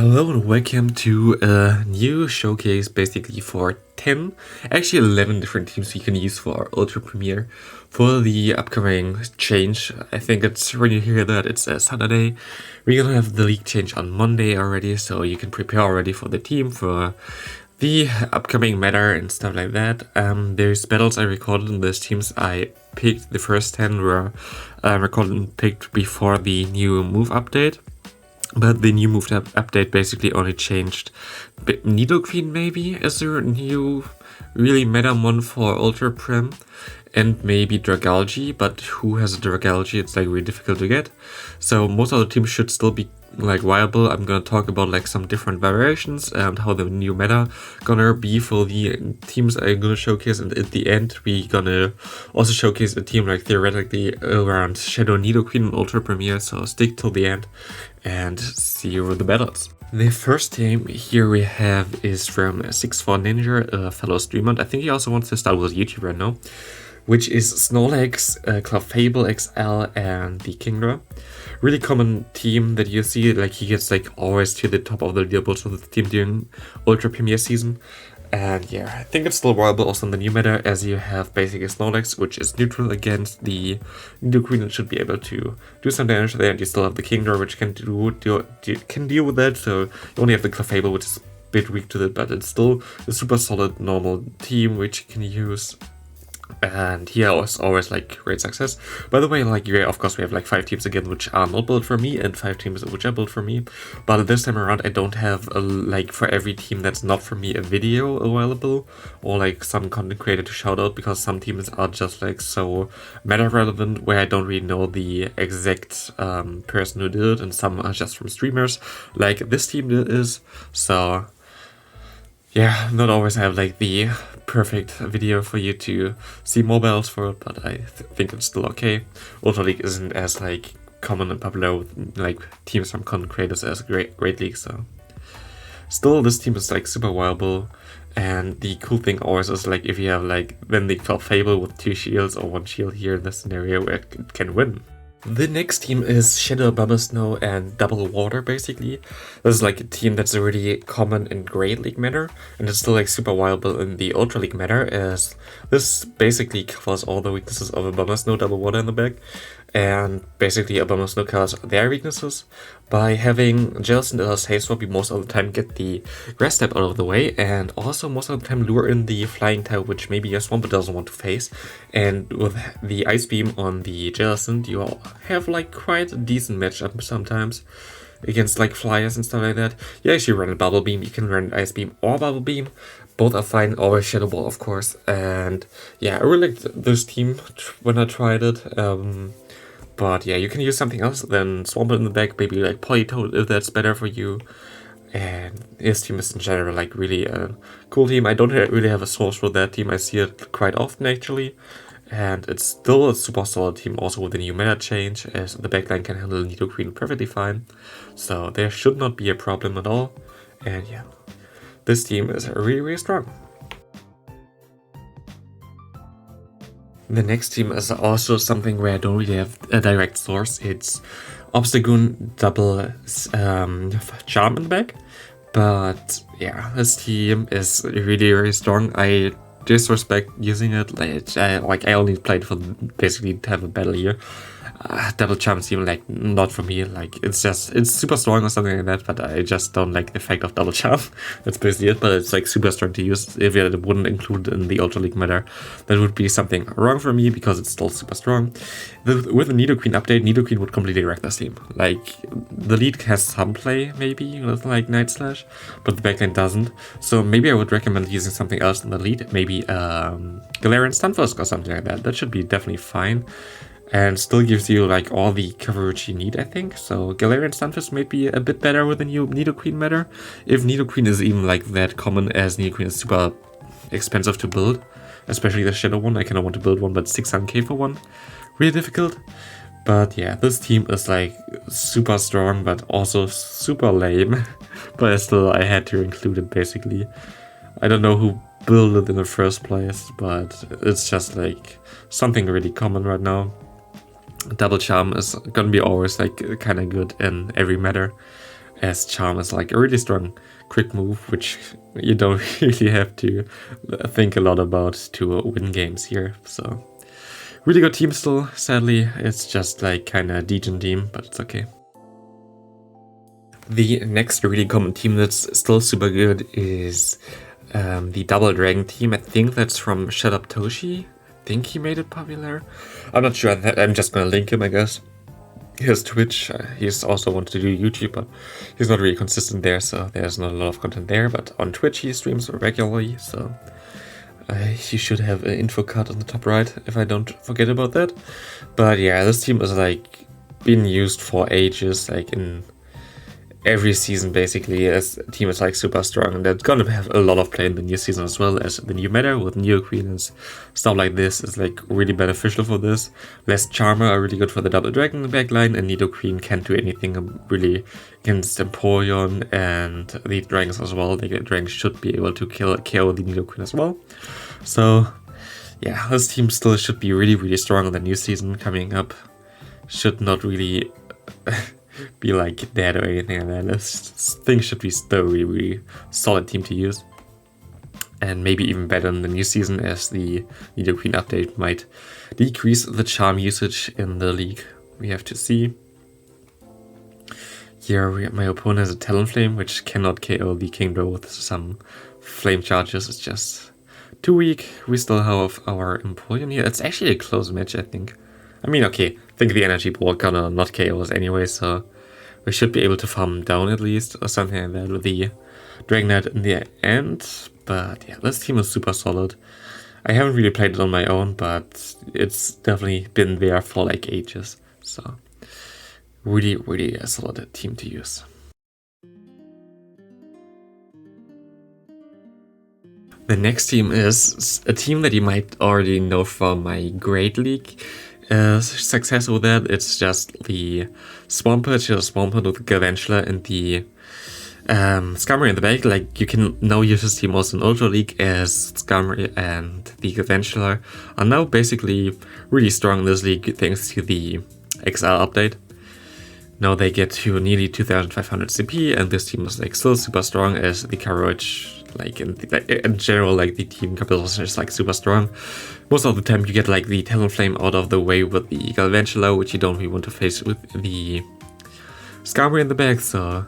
Hello and welcome to a new showcase basically for 10, actually 11 different teams you can use for our Ultra Premiere for the upcoming change. I think it's when you hear that it's a Saturday. We're gonna have the league change on Monday already, so you can prepare already for the team, for the upcoming meta and stuff like that. There's battles I recorded and there's teams I picked. The first 10 were recorded and picked before the new move update. But the new move update basically only changed Nidoqueen maybe as a new really meta one for Ultra Prem, and maybe Dragalge, but who has a Dragalge? It's like really difficult to get. So most of the teams should still be like viable. I'm gonna talk about like some different variations and how the new meta gonna be for the teams I'm gonna showcase, and at the end we gonna also showcase a team like theoretically around Shadow Nidoqueen and Ultra Premiere, so stick till the end and see you with the battles. The first team here we have is from 64 Ninja, a fellow streamer. I think he also wants to start with YouTube right now, which is Snorlax, Clefable XL, and the Kingdra. Really common team that you see, like he gets like always to the top of the leaderboard of the team during Ultra Premiere season. And yeah, I think it's still viable also in the new meta, as you have basically Snorlax, which is neutral against the Nidoqueen and should be able to do some damage there, and you still have the Kingdra, which can deal with that. So you only have the Clefable, which is a bit weak to that, but it's still a super solid normal team which you can use. And here was always like great success. By the way, like yeah, of course we have like 5 teams again which are not built for me and 5 teams which are built for me. But this time around I don't have like for every team that's not for me a video available or like some content creator to shout out, because some teams are just like so meta relevant where I don't really know the exact person who did it, and some are just from streamers like this team is. So yeah, not always have like the perfect video for you to see more battles for it, but I think it's still okay. Ultra League isn't as like common and popular with like teams from content creators as Great League, so still this team is like super viable. And the cool thing always is like if you have like then the Fable with 2 shields or 1 shield here in this scenario where it can win. The next team is Shadow, Bubble Snow, and Double Water, basically. This is like a team that's already common in Great League meta, and it's still like super viable in the Ultra League meta, as this basically covers all the weaknesses of a Bubble Snow, Double Water in the back. And basically a Bubble Snow covers their weaknesses by having Jellicent as Haze Swap. You most of the time get the Grass type out of the way, and also most of the time lure in the Flying type, which maybe your Swampert doesn't want to face. And with the Ice Beam on the Jellicent, you have like quite a decent matchup sometimes against like flyers and stuff like that. You actually run a Bubble Beam, you can run Ice Beam or Bubble Beam. Both are fine, always Shadow Ball of course. And yeah, I really liked this team when I tried it. But yeah, you can use something else than Swampert in the back, maybe like Politoed if that's better for you. And his team is in general like really a cool team. I don't really have a source for that team, I see it quite often actually. And it's still a super solid team also with the new meta change, as the backline can handle Nidoqueen perfectly fine. So there should not be a problem at all. And yeah, this team is really, really strong. The next team is also something where I don't really have a direct source. It's Obstagoon Double Charm in the back. But yeah, this team is really, really strong. I disrespect using it. I only played for basically to have a battle here. Double Charm seems like not for me. Like it's super strong or something like that, but I just don't like the effect of Double Charm. That's basically it. But it's like super strong to use. If it wouldn't include in the Ultra League meta, that would be something wrong for me, because it's still super strong. With the Nidoqueen update, Nidoqueen would completely wreck this team. Like the lead has some play maybe with like Night Slash, but the backline doesn't. So maybe I would recommend using something else in the lead, maybe Galarian Stunfisk or something like that. That should be definitely fine. And still gives you like all the coverage you need, I think. So Galarian Stunfisk may be a bit better with the new Nidoqueen meta. If Nidoqueen is even like that common, as Nidoqueen is super expensive to build. Especially the Shadow one, I kinda want to build one, but 600k for one. Really difficult. But yeah, this team is like super strong, but also super lame. But still, I had to include it basically. I don't know who built it in the first place, but it's just like something really common right now. Double Charm is gonna be always like kind of good in every meta. as Charm is like a really strong quick move, which you don't really have to think a lot about to win games here. So really good team still. Sadly, it's just like kind of degen team, but it's okay. The next really common team that's still super good is the Double Dragon team. I think that's from Shut Up Toshi. I think he made it popular. I'm not sure. I'm just gonna link him, I guess. His Twitch. He's also wanted to do YouTube, but he's not really consistent there, so there's not a lot of content there. But on Twitch he streams regularly, so you should have an info card on the top right if I don't forget about that. But yeah, this team is like been used for ages, like in every season basically, as a team is like super strong, and that's gonna have a lot of play in the new season as well, as the new meta with Nidoqueen and stuff like this is like really beneficial for this. Less Charmer are really good for the Double Dragon backline, and Nidoqueen can't do anything really against Empoleon and the dragons as well. The dragons should be able to KO the Nidoqueen as well. So yeah, this team still should be really strong in the new season coming up. Should not really be like dead or anything like that. This thing should be still really solid team to use, and maybe even better in the new season, as the Nidoqueen update might decrease the charm usage in the league. We have to see. Here my opponent has a Talonflame, which cannot KO the Kingdra with some flame charges. It's just too weak. We still have our Empoleon here. It's actually a close match, I think. I mean, okay, I think the energy ball gonna not KO us anyway, so we should be able to farm down at least, or something like that with the Dragonite in the end. But yeah, this team is super solid. I haven't really played it on my own, but it's definitely been there for like ages. So really a solid team to use. The next team is a team that you might already know from my Great League success with that. It's just the Swampert, Swampert with Galvantula and the Skarmory in the back. Like, you can now use this team also in Ultra League, as Skarmory and the Galvantula are now basically really strong in this league thanks to the XL update. Now they get to nearly 2500 CP, and this team is like still super strong, as the coverage, like in general, like the team composition is like super strong. Most of the time you get like the Talonflame out of the way with the Galvantula, which you don't really want to face with the Skarmory in the back, so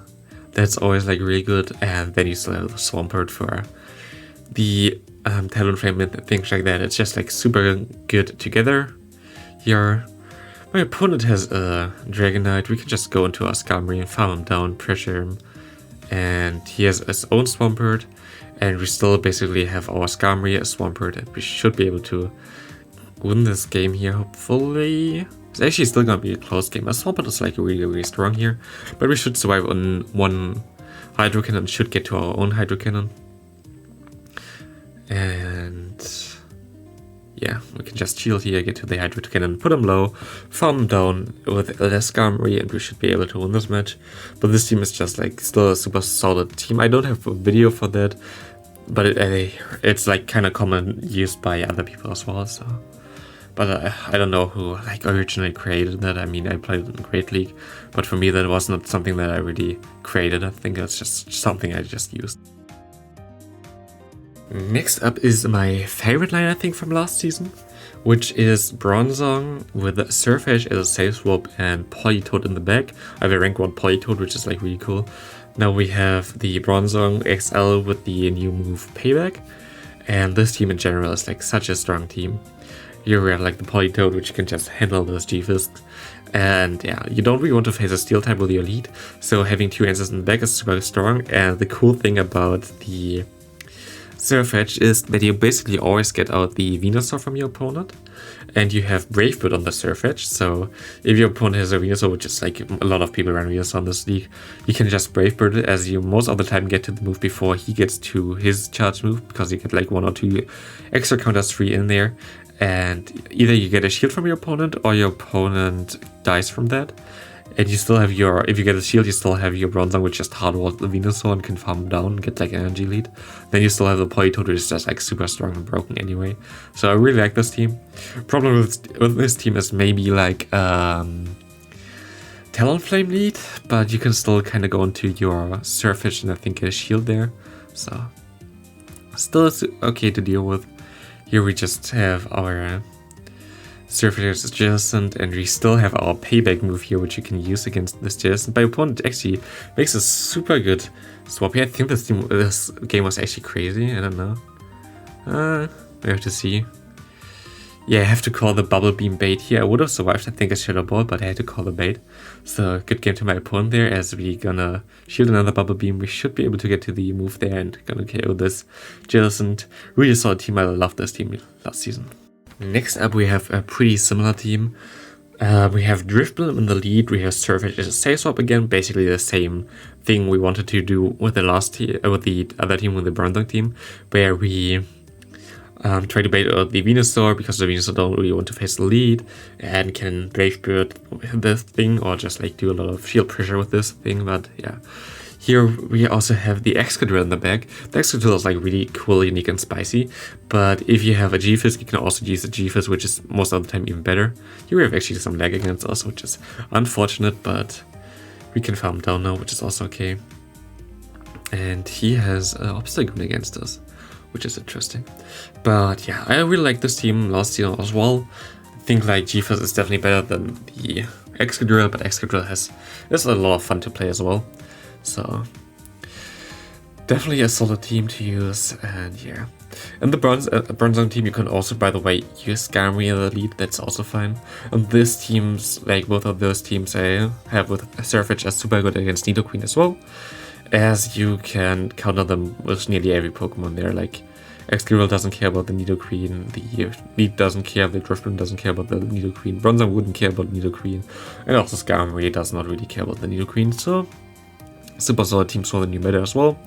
that's always like really good. And then you still have the Swampert for the Talonflame and things like that. It's just like super good together. Here my opponent has a Dragonite. We can just go into our Skarmory and farm him down, pressure him, and he has his own Swampert, and we still basically have our Skarmory, a Swampert, and we should be able to win this game here, hopefully. It's actually still gonna be a close game. Our Swampert is like really strong here, but we should survive on one Hydro Cannon, should get to our own Hydro Cannon. And yeah, we can just shield here, get to the Hydro Cannon, put him low, farm him down with less Skarmory, and we should be able to win this match. But this team is just like still a super solid team. I don't have a video for that, but it's like kind of common used by other people as well. So, but I don't know who like originally created that. I mean, I played it in Great League, but for me that was not something that I really created. I think it's just something I just used. Next up is my favorite line, I think, from last season, which is Bronzong with Surfetch as a safe swap and Politoed in the back. I have a rank 1 Politoed, which is like really cool. Now we have the Bronzong XL with the new move Payback, and this team in general is like such a strong team. Here we have like the Politoed, which can just handle those G-Fisks. And yeah, you don't really want to face a Steel type with your lead, so having 2 answers in the back is super strong. And the cool thing about the Surfetch is that you basically always get out the Venusaur from your opponent, and you have Brave Bird on the Surfetch. So if your opponent has a Venusaur, which is like a lot of people run Venusaur in this league, you can just Brave Bird it, as you most of the time get to the move before he gets to his charge move, because you get like 1 or 2 extra counters free in there, and either you get a shield from your opponent or your opponent dies from that. And you still have your, if you get a shield, you still have your Bronzong, which just hardwalls the Venusaur and can farm down and get like energy lead. Then you still have the Politoed, which is just like super strong and broken anyway. So I really like this team. Problem with this team is maybe like Talonflame lead, but you can still kind of go into your Surfetch and I think get a shield there. So still it's okay to deal with. Here we just have our Surfetch adjacent, and we still have our payback move here, which you can use against this adjacent. My opponent actually makes a super good swap here. I think this game was actually crazy. I don't know. We have to see. Yeah, I have to call the bubble beam bait here. I would have survived, I think, a Shadow Ball, but I had to call the bait. So good game to my opponent there, as we gonna shield another bubble beam. We should be able to get to the move there and gonna KO this Jellicent. Really solid team. I loved this team last season. Next up, we have a pretty similar team. We have Drifblim in the lead. We have Surfetch as a safe swap again. Basically the same thing we wanted to do with the with the other team, with the Bronzong team, where we try to bait out the Venusaur because the Venusaur don't really want to face the lead and can Brave Bird this thing or just like do a lot of shield pressure with this thing. But yeah, here we also have the Excadrill in the back. The Excadrill is like really cool, unique and spicy, but if you have a G-Fizz, you can also use a G-Fizz, which is most of the time even better. Here we have actually some lag against us, which is unfortunate, but we can farm down now, which is also okay. And he has Obstagoon against us, which is interesting. But yeah, I really like this team last season as well. I think like G-Fizz is definitely better than the Excadrill, but Excadrill is a lot of fun to play as well. So definitely a solid team to use. And yeah, in the Bronzong team you can also, by the way, use Skarmory in the lead. That's also fine. And this team's, like both of those teams, I have with Surfetch as super good against Nidoqueen as well, as you can counter them with nearly every Pokemon there. Like Excadrill doesn't care about the Nidoqueen, the Lead doesn't care, the Drifblim doesn't care about the Nidoqueen, Bronzong wouldn't care about Nidoqueen, and also Skarmory does not really care about the Nidoqueen. So super solid teams for the new meta as well.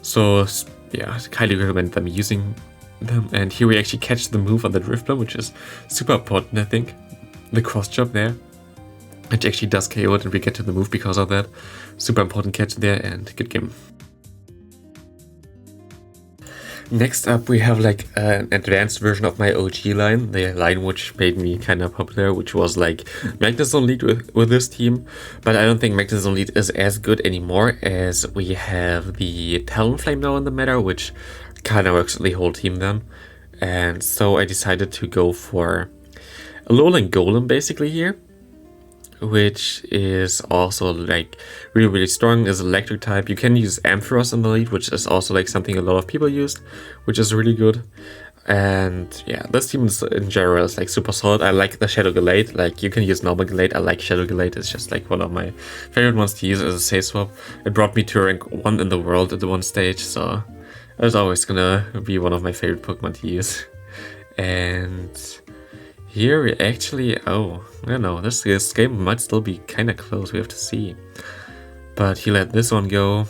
So yeah, I highly recommend them using them. And here we actually catch the move on the Drifblim, which is super important, I think. The cross jump there, which actually does KO it, and we get to the move because of that. Super important catch there, and good game. Next up, we have like an advanced version of my OG line, the line which made me kind of popular, which was like Magnezone lead with this team. But I don't think Magnezone lead is as good anymore, as we have the Talonflame now in the meta, which kind of works the whole team then. And so I decided to go for a Alolan Golem basically here, which is also like really strong, is electric type. You can use Ampharos in the lead, which is also like something a lot of people used, which is really good. And yeah, this team is, in general, is like super solid. I like the Shadow Gallade. Like, you can use normal Gallade. I like Shadow Gallade. It's just like one of my favorite ones to use as a safe swap. It brought me to rank 1 in the world at the one stage, so it's always gonna be one of my favorite Pokemon to use. And here we actually, oh, I don't know, this game might still be kind of close, we have to see. But he let this one go,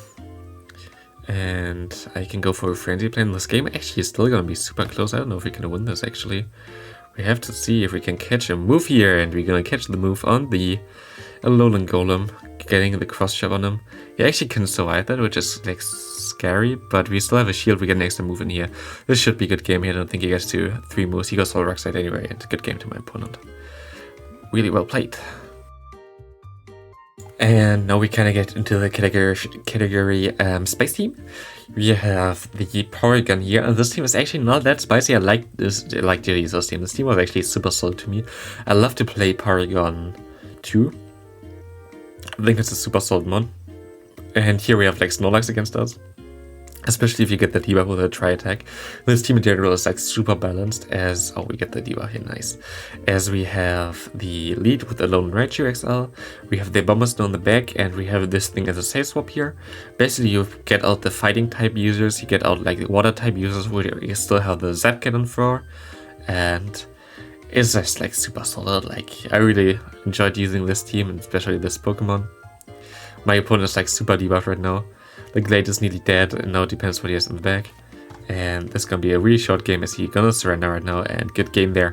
and I can go for a Frenzy Plan. This game actually is still gonna be super close. I don't know if we can win this actually. We have to see if we can catch a move here, and we're gonna catch the move on the Alolan Golem, getting the cross shove on him. He actually can survive that, which is like scary, but we still have a shield. We get an extra move in here. This should be a good game here. I don't think he gets to 3 moves. He goes all Rock Slide anyway, and good game to my opponent. Really well played. And now we kind of get into the category Spice Team. We have the Porygon here, and this team is actually not that spicy. I like Jirizo's team. This team was actually super solid to me. I love to play Porygon 2. I think it's a super solid mod. And here we have like Snorlax against us, especially if you get the debuff with a tri-attack. This team in general is like super balanced, as, oh, we get the debuff here, nice. As we have the lead with the Alolan Raichu XL, we have the Bomberstone on the back, and we have this thing as a safe swap here. Basically, you get out the fighting type users, you get out like the water type users, where you still have the Zap Cannon for, and it's just like super solid. Like, I really enjoyed using this team, and especially this Pokemon. My opponent is like super debuffed right now. The Glade is nearly dead, and now it depends what he has in the back. And this is gonna be a really short game, as he's gonna surrender right now, and good game there.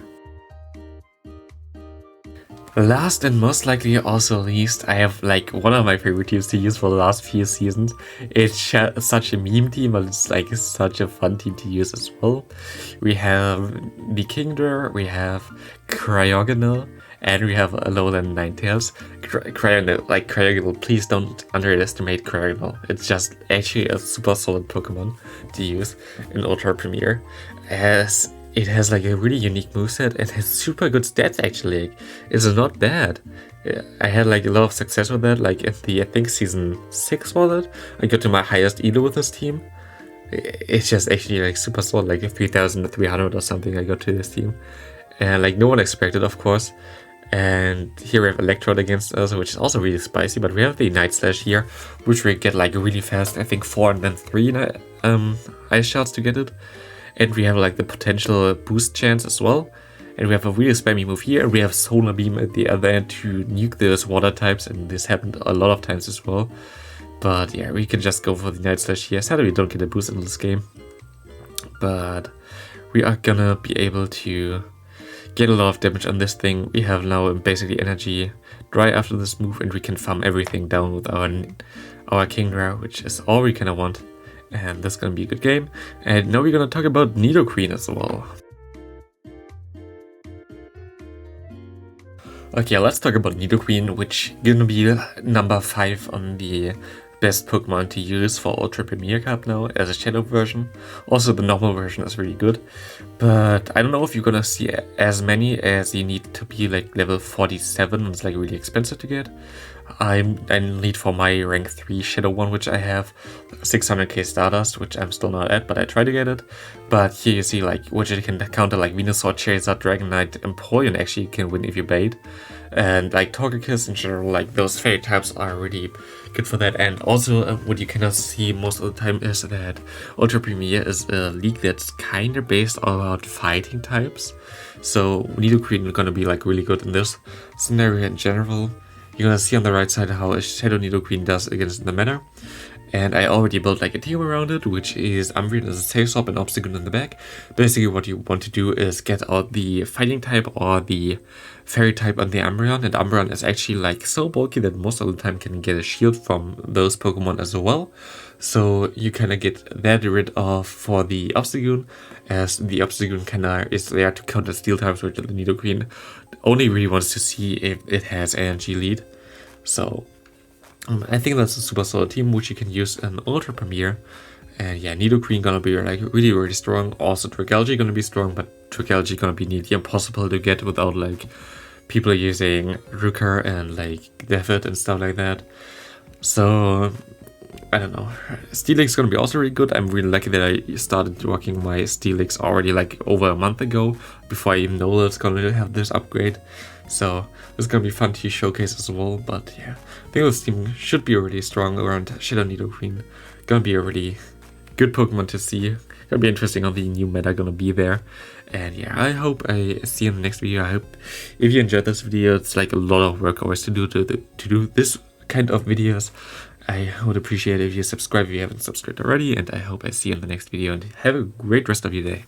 Last and most likely also least, I have like one of my favorite teams to use for the last few seasons. It's such a meme team, but it's like such a fun team to use as well. We have the Kingdra, we have Cryogonal, and we have a lower than 9 tails. Cryogonal, please don't underestimate Cryogonal. It's just actually a super solid Pokemon to use in Ultra Premier, as it has like a really unique moveset and has super good stats actually. It's not bad. I had like a lot of success with that, like at the, I think season 6 was it? I got to my highest elo with this team. It's just actually like super solid, like a 3,300 or something I got to this team. And like no one expected, of course. And here we have Electrode against us, which is also really spicy, but we have the Night Slash here, which we get like really fast, I think 4 and then 3 ice shots to get it. And we have like the potential boost chance as well. And we have a really spammy move here, and we have Solar Beam at the other end to nuke those water types, and this happened a lot of times as well. But yeah, we can just go for the Night Slash here. Sadly, we don't get a boost in this game. But we are gonna be able to get a lot of damage on this thing. We have now basically energy dry after this move, and we can farm everything down with our Kingdra, which is all we kind of want. And this is gonna be a good game. And now we're gonna talk about Nidoqueen as well. Okay, let's talk about Nidoqueen, which is gonna be number 5 on the best Pokemon to use for Ultra Premier Cup now as a Shadow version. Also, the normal version is really good, but I don't know if you're gonna see as many, as you need to be like level 47. It's like really expensive to get. I need for my rank 3 Shadow one, which I have 600k Stardust, which I'm still not at, but I try to get it. But here you see like which it can counter like Venusaur, Charizard, Dragonite, Empoleon actually can win if you bait. And like Togekiss in general, like those fairy types are really good for that. And also what you cannot see most of the time is that Ultra Premier is a league that's kind of based around fighting types. So Nidoqueen is gonna be like really good in this scenario in general. You're gonna see on the right side how a Shadow Nidoqueen does against the meta. And I already built like a team around it, which is Umbreon as a safe swap and Obstagoon in the back. Basically what you want to do is get out the fighting type or the fairy type on the Umbreon, and Umbreon is actually like so bulky that most of the time can get a shield from those Pokemon as well. So you kind of get that rid of for the Obstagoon, as the Obstagoon kind of is there to counter steel types, which the Nidoqueen only really wants to see if it has energy lead. So I think that's a super solid team which you can use in Ultra Premier. And yeah, Nidoqueen gonna be like really strong. Also Dragalge gonna be strong, but Dragalge gonna be nearly impossible to get without like people using Ruka and like Deathit and stuff like that. So I don't know. Steelix gonna be also really good. I'm really lucky that I started rocking my Steelix already like over a month ago, before I even know that it's gonna have this upgrade. So it's gonna be fun to showcase as well. But yeah, I think this team should be already strong around Shadow Nidoqueen. Gonna be a really good Pokemon to see. Gonna be interesting how the new meta gonna be there. And yeah, I hope I see you in the next video. I hope if you enjoyed this video, it's like a lot of work always to do this kind of videos. I would appreciate it if you subscribe if you haven't subscribed already, and I hope I see you in the next video, and have a great rest of your day.